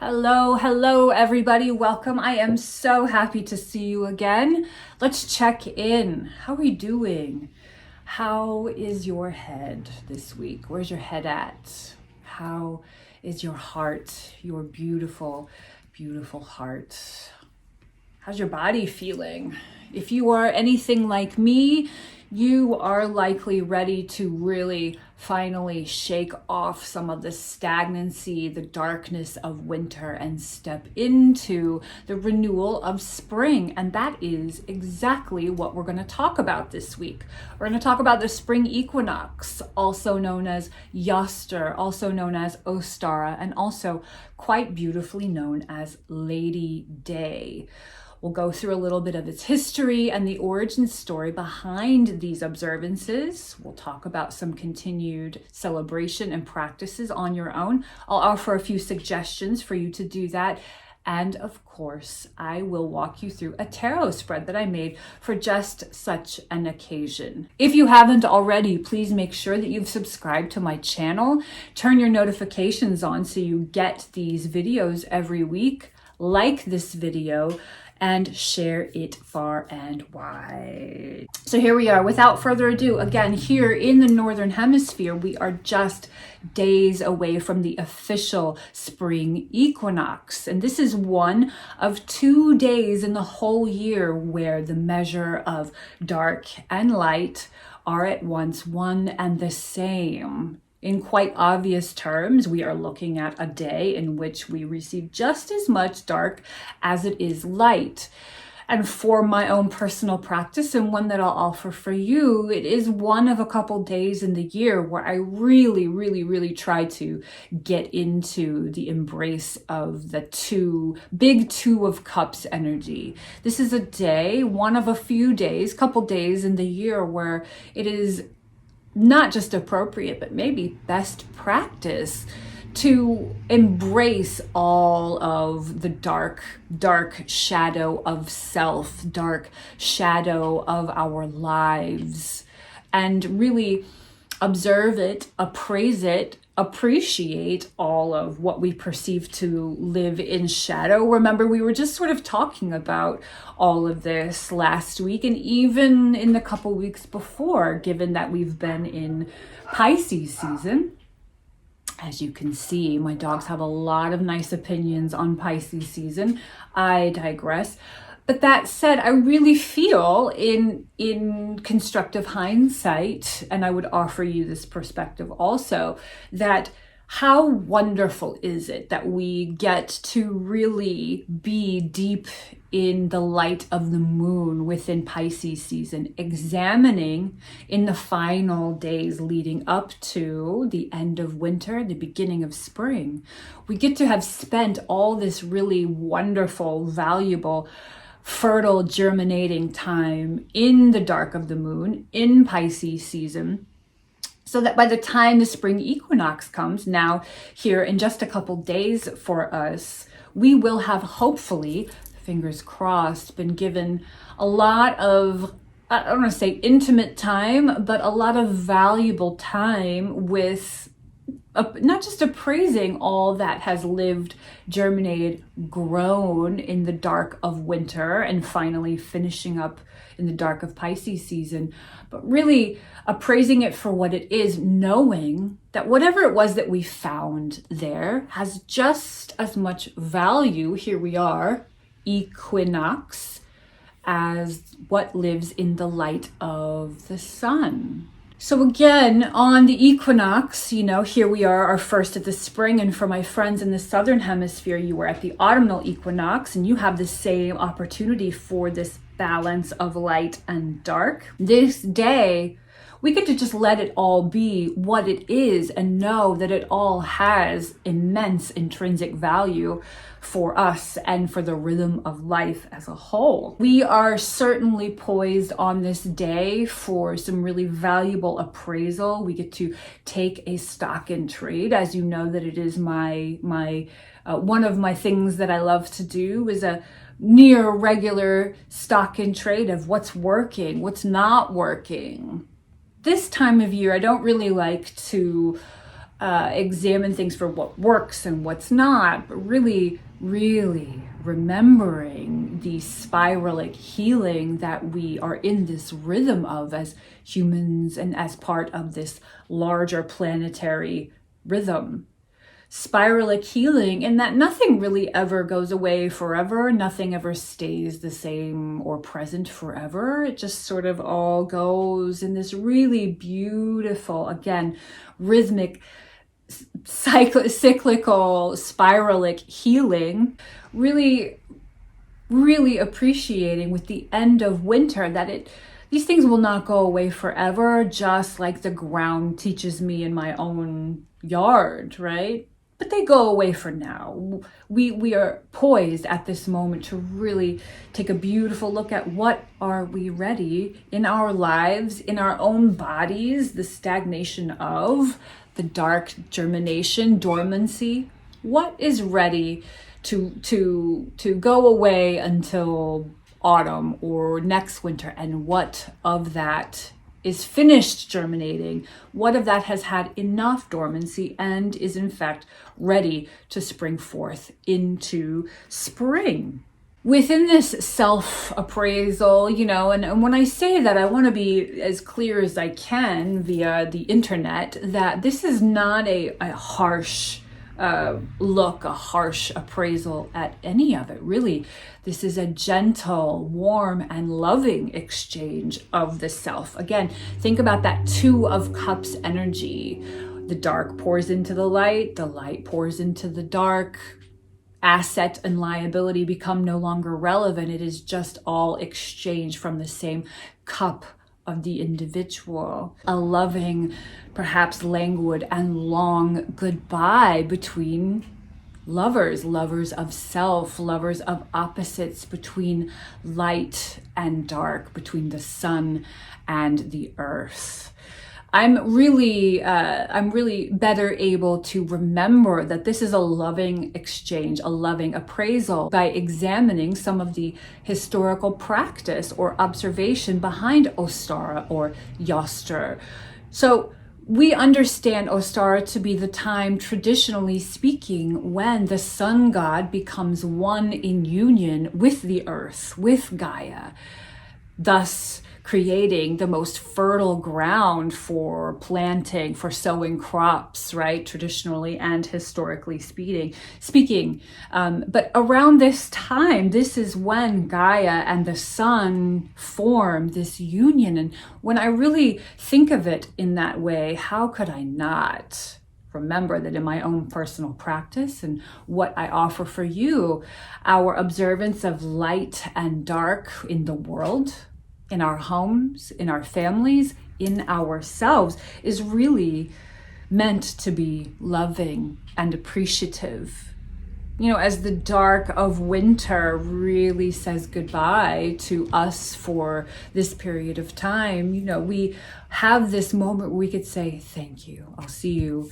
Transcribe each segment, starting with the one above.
Hello, everybody. Welcome. I am so happy to see you again. Let's check in. How are you doing? How is your head this week? Where's your head at? How is your heart? Your beautiful, beautiful heart. How's your body feeling? If you are anything like me, you are likely ready to really finally shake off some of the stagnancy, the darkness of winter, and step into the renewal of spring. And that is exactly what we're going to talk about this week. We're going to talk about the spring equinox, also known as EOSTRE, also known as OSTARA, and also quite beautifully known as Lady Day. We'll go through a little bit of its history and the origin story behind these observances. We'll talk about some continued celebration and practices on your own. I'll offer a few suggestions for you to do that. And of course, I will walk you through a tarot spread that I made for just such an occasion. If you haven't already, please make sure that you've subscribed to my channel. Turn your notifications on so you get these videos every week. Like this video and share it far and wide. So here we are. Without further ado, again, here in the Northern Hemisphere, we are just days away from the official spring equinox. And this is one of 2 days in the whole year where the measure of dark and light are at once one and the same. In quite obvious terms, we are looking at a day in which we receive just as much dark as it is light. And for my own personal practice, and one that I'll offer for you, it is one of a couple days in the year where I really try to get into the embrace of the big two of cups energy. This is a day, one of a few days, couple days in the year where it is not just appropriate, but maybe best practice to embrace all of the dark shadow of self, dark shadow of our lives, and really observe it, appraise it, appreciate all of what we perceive to live in shadow. Remember, we were just sort of talking about all of this last week and even in the couple weeks before, given that we've been in Pisces season. As you can see, my dogs have a lot of nice opinions on Pisces season. I digress. But that said, I really feel in constructive hindsight, and I would offer you this perspective also, that how wonderful is it that we get to really be deep in the light of the moon within Pisces season, examining in the final days leading up to the end of winter, the beginning of spring. We get to have spent all this really wonderful, valuable, fertile, germinating time in the dark of the moon, in Pisces season, so that by the time the spring equinox comes, now here in just a couple days for us, we will have hopefully, fingers crossed, been given a lot of, I don't want to say intimate time, but a lot of valuable time with not just appraising all that has lived, germinated, grown in the dark of winter and finally finishing up in the dark of Pisces season, but really appraising it for what it is, knowing that whatever it was that we found there has just as much value, here we are, equinox, as what lives in the light of the sun. So again, on the equinox, here we are, our first of the spring. And for my friends in the Southern Hemisphere, you are at the autumnal equinox, and you have the same opportunity for this balance of light and dark. This day, we get to just let it all be what it is and know that it all has immense intrinsic value for us and for the rhythm of life as a whole. We are certainly poised on this day for some really valuable appraisal. We get to take a stock in trade. As you know, that it is my one of my things that I love to do is a near regular stock in trade of what's working, what's not working. This time of year, I don't really like to examine things for what works and what's not, but really, really remembering the spiralic healing that we are in this rhythm of as humans and as part of this larger planetary rhythm. Spiralic healing, in that nothing really ever goes away forever, nothing ever stays the same or present forever. It just sort of all goes in this really beautiful, again, rhythmic, cyclical, spiralic healing. Really, really appreciating with the end of winter that these things will not go away forever, just like the ground teaches me in my own yard, right? But they go away for now. We are poised at this moment to really take a beautiful look at what are we ready in our lives, in our own bodies, the stagnation of the dark germination, dormancy. What is ready to go away until autumn or next winter, and what of that is finished germinating? What of that has had enough dormancy and is in fact ready to spring forth into spring? Within this self-appraisal, and when I say that, I want to be as clear as I can via the internet that this is not a harsh look, a harsh appraisal at any of it. Really, this is a gentle, warm, and loving exchange of the self. Again, think about that Two of Cups energy. The dark pours into the light pours into the dark. Asset and liability become no longer relevant. It is just all exchanged from the same cup of the individual. A loving, perhaps languid and long goodbye between lovers of self, lovers of opposites, between light and dark, between the sun and the earth. I'm really better able to remember that this is a loving exchange, a loving appraisal, by examining some of the historical practice or observation behind OSTARA or EOSTRE. So we understand OSTARA to be the time, traditionally speaking, when the sun god becomes one in union with the earth, with Gaia, thus creating the most fertile ground for planting, for sowing crops, right? Traditionally and historically speaking. But around this time, this is when Gaia and the sun form this union. And when I really think of it in that way, how could I not remember that in my own personal practice and what I offer for you, our observance of light and dark in the world, in our homes, in our families, in ourselves, is really meant to be loving and appreciative. As the dark of winter really says goodbye to us for this period of time, we have this moment where we could say, thank you, I'll see you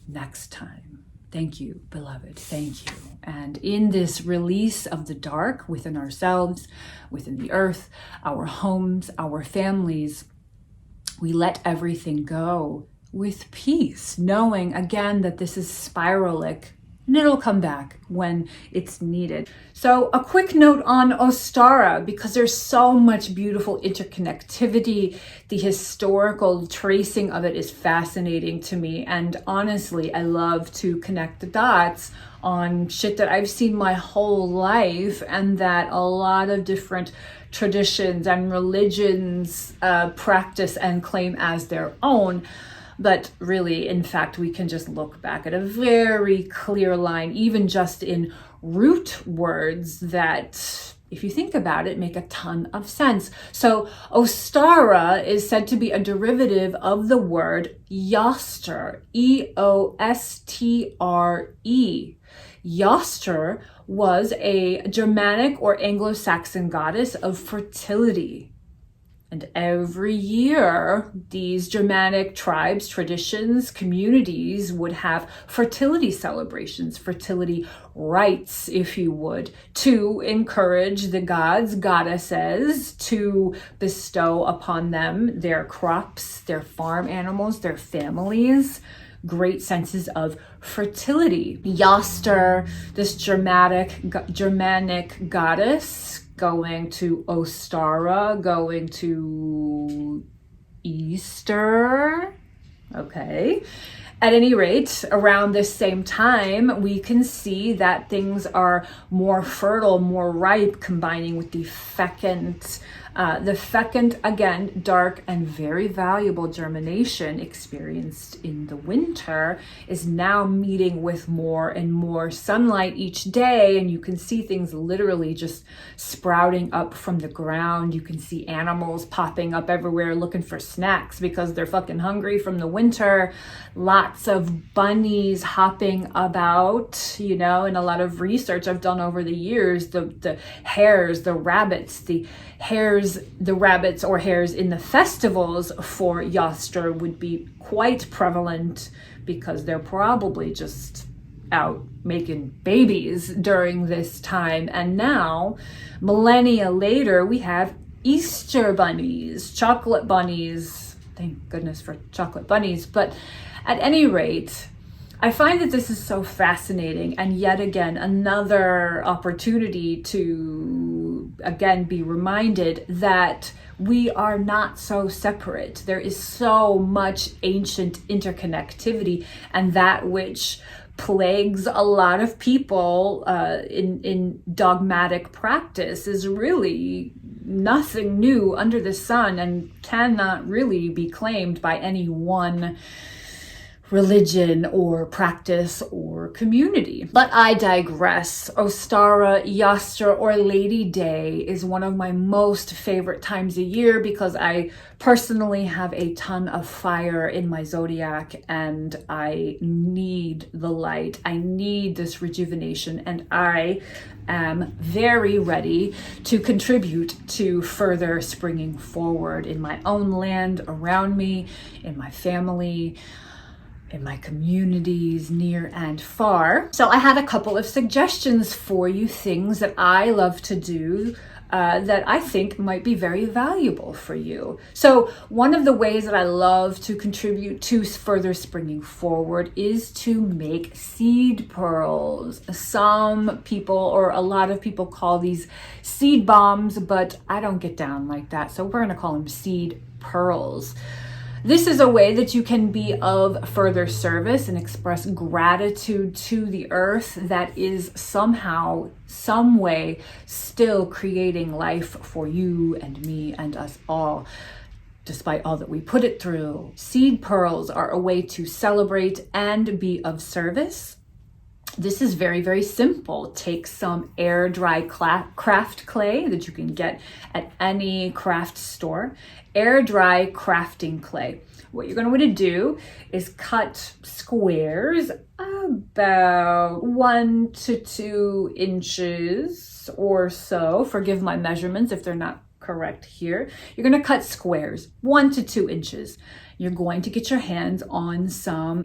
next time. Thank you, beloved, thank you. And in this release of the dark within ourselves, within the earth, our homes, our families, we let everything go with peace, knowing again that this is spiralic and it'll come back when it's needed. So a quick note on OSTARA, because there's so much beautiful interconnectivity. The historical tracing of it is fascinating to me. And honestly, I love to connect the dots on shit that I've seen my whole life and that a lot of different traditions and religions practice and claim as their own. But really, in fact, we can just look back at a very clear line, even just in root words that, if you think about it, make a ton of sense. So OSTARA is said to be a derivative of the word EOSTRE, E-O-S-T-R-E. EOSTRE was a Germanic or Anglo-Saxon goddess of fertility. And every year, these Germanic tribes, traditions, communities would have fertility celebrations, fertility rites, if you would, to encourage the gods, goddesses, to bestow upon them their crops, their farm animals, their families, great senses of fertility. EOSTRE, this Germanic goddess, going to OSTARA, going to Easter. Okay. At any rate, around this same time, we can see that things are more fertile, more ripe, combining with the fecund. The fecund, again, dark and very valuable germination experienced in the winter, is now meeting with more and more sunlight each day. And you can see things literally just sprouting up from the ground. You can see animals popping up everywhere looking for snacks because they're fucking hungry from the winter. Lots of bunnies hopping about, you know, and a lot of research I've done over the years, the hares, the rabbits, the rabbits or hares in the festivals for EOSTRE would be quite prevalent because they're probably just out making babies during this time. And now, millennia later, we have Easter bunnies, chocolate bunnies. Thank goodness for chocolate bunnies. But at any rate, I find that this is so fascinating, and yet again, another opportunity to, again, be reminded that we are not so separate. There is so much ancient interconnectivity, and that which plagues a lot of people in dogmatic practice is really nothing new under the sun and cannot really be claimed by any one religion or practice or community. But I digress. OSTARA, EOSTRE, or Lady Day is one of my most favorite times a year because I personally have a ton of fire in my zodiac and I need the light. I need this rejuvenation, and I am very ready to contribute to further springing forward in my own land, around me, in my family, in my communities near and far. So I had a couple of suggestions for you, things that I love to do that I think might be very valuable for you. So one of the ways that I love to contribute to further springing forward is to make seed pearls. Some people, or a lot of people, call these seed bombs, but I don't get down like that. So we're going to call them seed pearls. This is a way that you can be of further service and express gratitude to the earth that is somehow, some way, still creating life for you and me and us all, despite all that we put it through. Seed pearls are a way to celebrate and be of service. This is very, very simple. Take some air dry craft clay that you can get at any craft store. Air dry crafting clay. What you're going to want to do is cut squares about 1 to 2 inches or so. Forgive my measurements if they're not correct here. You're going to cut squares 1 to 2 inches. You're going to get your hands on some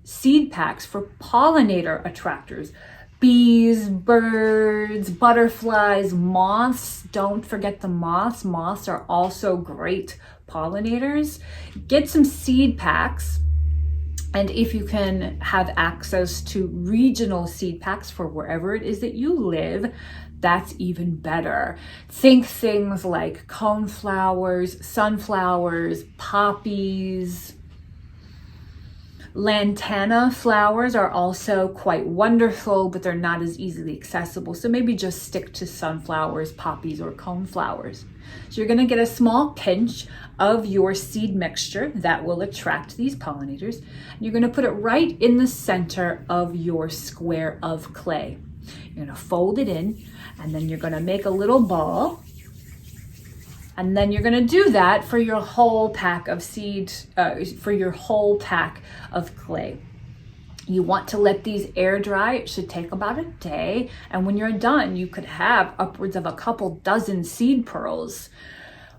seed packs for pollinator attractors. Bees, birds, butterflies, moths. Don't forget the moths. Moths are also great pollinators. Get some seed packs. And if you can have access to regional seed packs for wherever it is that you live, that's even better. Think things like coneflowers, sunflowers, poppies. Lantana flowers are also quite wonderful, but they're not as easily accessible. So maybe just stick to sunflowers, poppies, or coneflowers. So you're going to get a small pinch of your seed mixture that will attract these pollinators. You're going to put it right in the center of your square of clay. You're going to fold it in, and then you're going to make a little ball. And then you're going to do that for your whole pack of for your whole pack of clay. You want to let these air dry. It should take about a day. And when you're done, you could have upwards of a couple dozen seed pearls.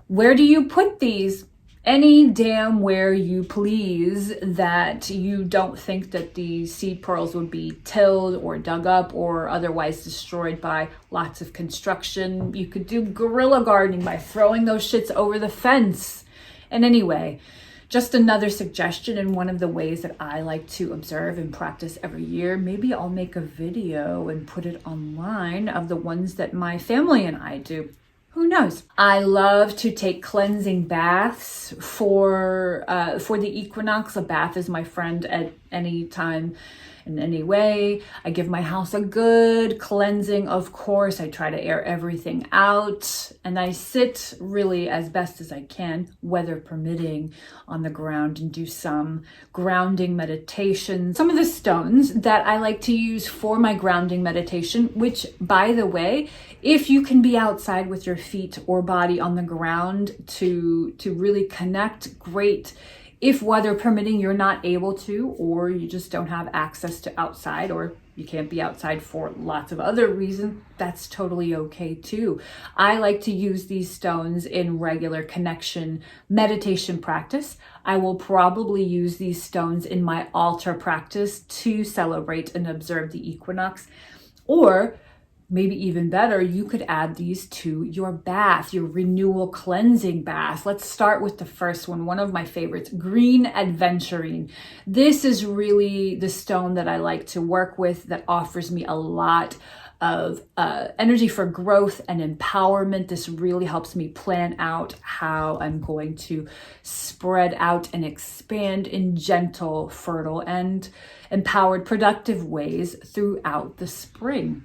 Where do you put these? Any damn where you please that you don't think that the seed pearls would be tilled or dug up or otherwise destroyed by lots of construction. You could do guerrilla gardening by throwing those shits over the fence. And anyway, Just another suggestion, and one of the ways that I like to observe and practice every year, maybe I'll make a video and put it online of the ones that my family and I do. Who knows? I love to take cleansing baths for the equinox. A bath is my friend at any time, in any way. I give my house a good cleansing. Of course, I try to air everything out, and I sit really as best as I can, weather permitting, on the ground and do some grounding meditation. Some of the stones that I like to use for my grounding meditation, which, by the way, if you can be outside with your feet or body on the ground to really connect, great. If weather permitting, you're not able to, or you just don't have access to outside, or you can't be outside for lots of other reasons, that's totally okay too. I like to use these stones in regular connection meditation practice. I will probably use these stones in my altar practice to celebrate and observe the equinox. Or maybe even better, you could add these to your bath, your renewal cleansing bath. Let's start with the first one of my favorites, green adventurine. This is really the stone that I like to work with, that offers me a lot of energy for growth and empowerment. This really helps me plan out how I'm going to spread out and expand in gentle, fertile, and empowered, productive ways throughout the spring.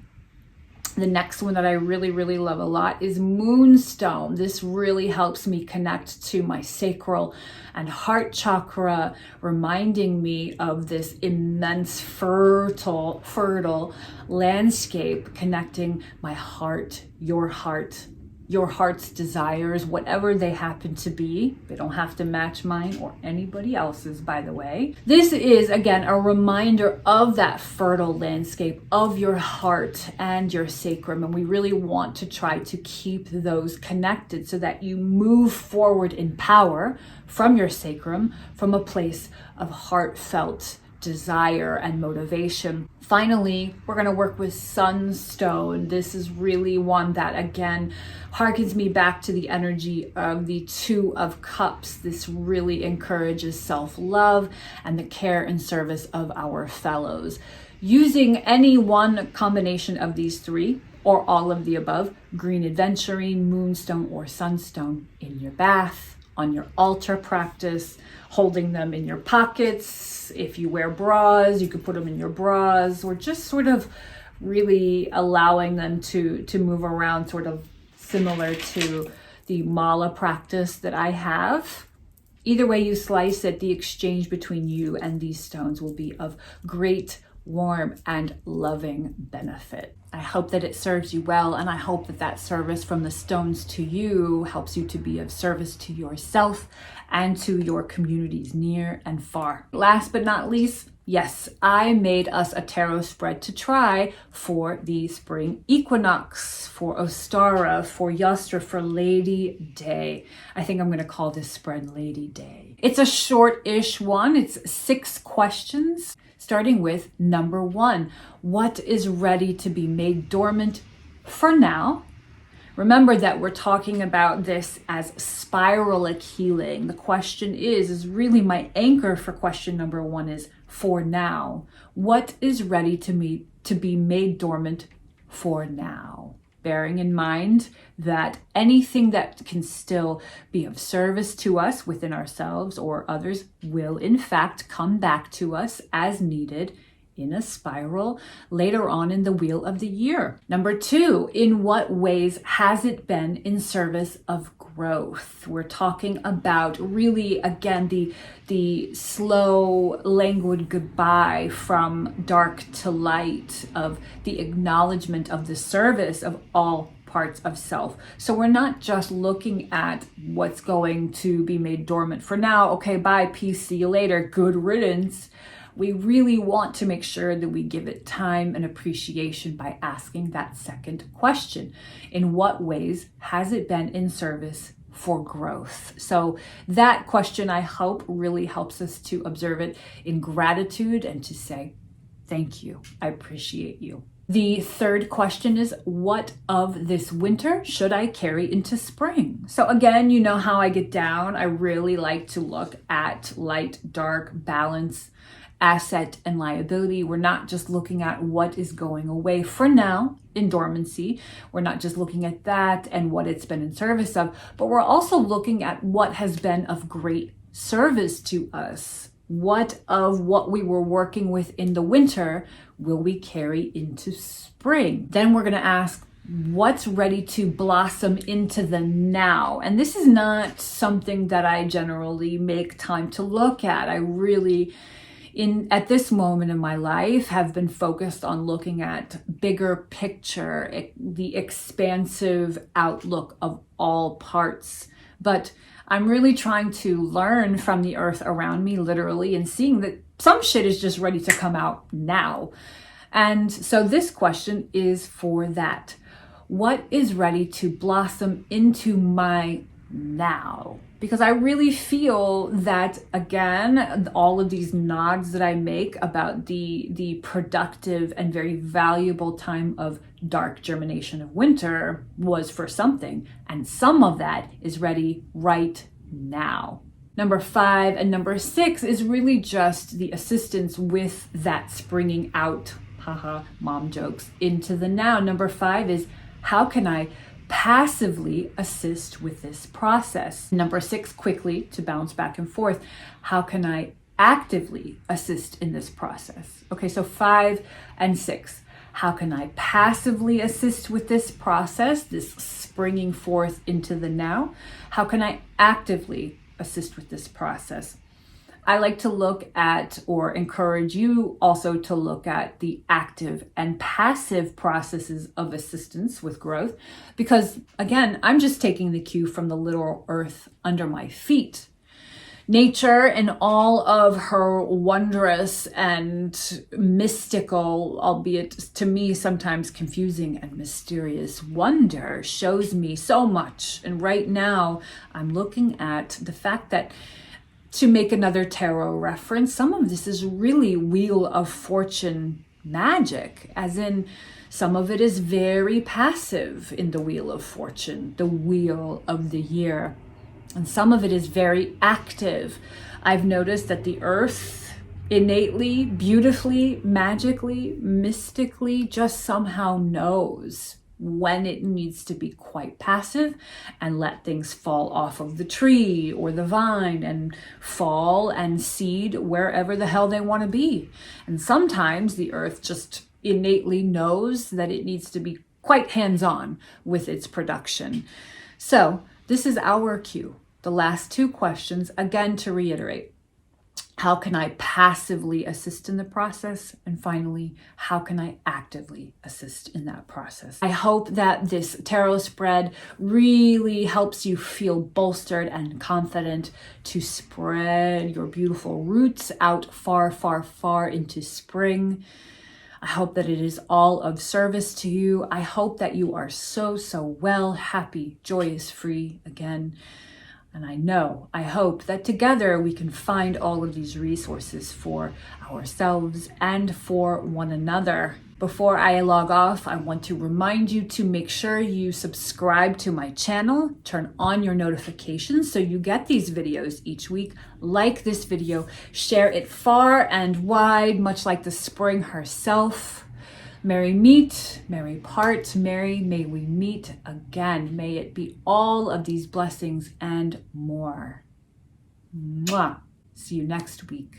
The next one that I really, really love a lot is Moonstone. This really helps me connect to my sacral and heart chakra, reminding me of this immense, fertile landscape, connecting my heart, your heart's desires, whatever they happen to be. They don't have to match mine or anybody else's, by the way. This is, again, a reminder of that fertile landscape of your heart and your sacrum. And we really want to try to keep those connected so that you move forward in power from your sacrum, from a place of heartfelt desire and motivation. Finally, we're going to work with Sunstone. This is really one that, again, harkens me back to the energy of the Two of Cups. This really encourages self-love and the care and service of our fellows. Using any one combination of these three, or all of the above, green adventurine, moonstone, or sunstone, in your bath, on your altar practice, holding them in your pockets. If you wear bras, you could put them in your bras, or just sort of really allowing them to move around, sort of similar to the mala practice that I have. Either way you slice it, the exchange between you and these stones will be of great, warm, and loving benefit. I hope that it serves you well, and I hope that that service from the stones to you helps you to be of service to yourself and to your communities near and far. Last but not least, yes, I made us a tarot spread to try for the spring equinox, for OSTARA, for EOSTRE, for Lady Day. I think I'm going to call this spread Lady Day. It's a short-ish one. It's 6 questions. Starting with number 1, what is ready to be made dormant for now? Remember that we're talking about this as spiralic healing. The question is really my anchor for question number 1 is for now. What is ready to be made dormant for now? Bearing in mind that anything that can still be of service to us within ourselves or others will in fact come back to us as needed in a spiral later on in the wheel of the year. Number 2, in what ways has it been in service of growth? We're talking about really, again, the slow, languid goodbye from dark to light, of the acknowledgement of the service of all parts of self. So we're not just looking at what's going to be made dormant for now. Okay, bye, peace, see you later, good riddance. We really want to make sure that we give it time and appreciation by asking that second question. In what ways has it been in service for growth? So that question, I hope, really helps us to observe it in gratitude and to say, thank you, I appreciate you. The third question is, what of this winter should I carry into spring? So again, you know how I get down. I really like to look at light, dark, balance, asset, and liability. We're not just looking at what is going away for now in dormancy. We're not just looking at that and what it's been in service of, but we're also looking at what has been of great service to us. What of what we were working with in the winter will we carry into spring? Then we're going to ask, what's ready to blossom into the now? And this is not something that I generally make time to look at. I really, at this moment in my life, have been focused on looking at bigger picture, the expansive outlook of all parts. But I'm really trying to learn from the earth around me, literally, and seeing that some shit is just ready to come out now. And so this question is for that. What is ready to blossom into my now? Because I really feel that, again, all of these nods that I make about the productive and very valuable time of dark germination of winter was for something, and some of that is ready right now. Number 5 and number 6 is really just the assistance with that springing out, haha, mom jokes, into the now. Number 5 is, how can I passively assist with this process? Number 6, quickly to bounce back and forth, how can I actively assist in this process? Okay, so 5 and 6. How can I passively assist with this process, this springing forth into the now? How can I actively assist with this process? I like to look at, or encourage you also to look at, the active and passive processes of assistance with growth, because again, I'm just taking the cue from the literal earth under my feet. Nature in all of her wondrous and mystical, albeit to me sometimes confusing and mysterious wonder, shows me so much. And right now I'm looking at the fact that, to make another tarot reference, some of this is really Wheel of Fortune magic, as in some of it is very passive in the Wheel of Fortune, the wheel of the year. And some of it is very active. I've noticed that the earth innately, beautifully, magically, mystically just somehow knows when it needs to be quite passive and let things fall off of the tree or the vine and fall and seed wherever the hell they want to be. And sometimes the earth just innately knows that it needs to be quite hands-on with its production. So this is our cue. The last 2 questions, again, to reiterate. How can I passively assist in the process? And finally, how can I actively assist in that process? I hope that this tarot spread really helps you feel bolstered and confident to spread your beautiful roots out far, far, far into spring. I hope that it is all of service to you. I hope that you are so, so well, happy, joyous, free again. And I hope that together we can find all of these resources for ourselves and for one another. Before I log off, I want to remind you to make sure you subscribe to my channel, turn on your notifications so you get these videos each week. Like this video, share it far and wide, much like the spring herself. Merry meet, merry part, merry may we meet again. May it be all of these blessings and more. Mwah. See you next week.